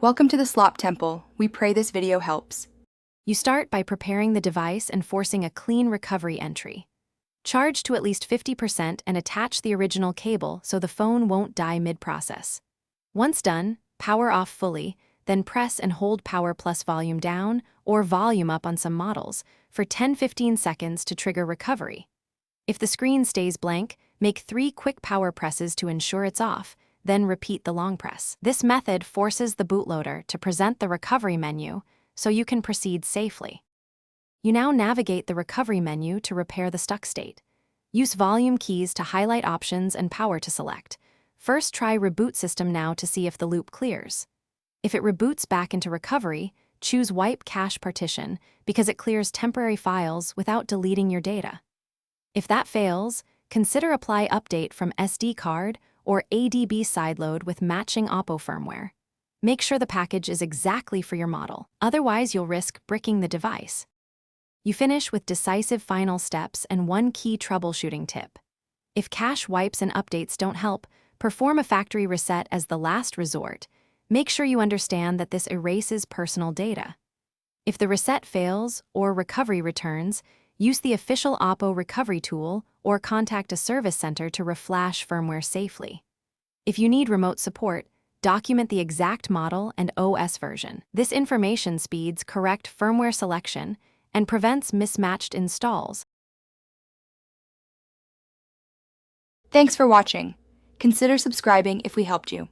Welcome to the Slop Temple. We pray this video helps. You start by preparing the device and forcing a clean recovery entry. Charge to at least 50% and attach the original cable so the phone won't die mid-process. Once done, power off fully, then press and hold power plus volume down or volume up on some models for 10-15 seconds to trigger recovery. If the screen stays blank, make 3 quick power presses to ensure it's off, then repeat the long press. This method forces the bootloader to present the recovery menu so you can proceed safely. You now navigate the recovery menu to repair the stuck state. Use volume keys to highlight options and power to select. First, try Reboot System now to see if the loop clears. If it reboots back into recovery, choose Wipe Cache Partition because it clears temporary files without deleting your data. If that fails, consider Apply Update from SD card or ADB sideload with matching Oppo firmware. Make sure the package is exactly for your model, otherwise you'll risk bricking the device. You finish with decisive final steps and one key troubleshooting tip. If cache wipes and updates don't help, perform a factory reset as the last resort. Make sure you understand that this erases personal data. If the reset fails or recovery returns, use the official Oppo recovery tool or contact a service center to reflash firmware safely. If you need remote support, document the exact model and OS version. This information speeds correct firmware selection and prevents mismatched installs. Thanks for watching. Consider subscribing if we helped you.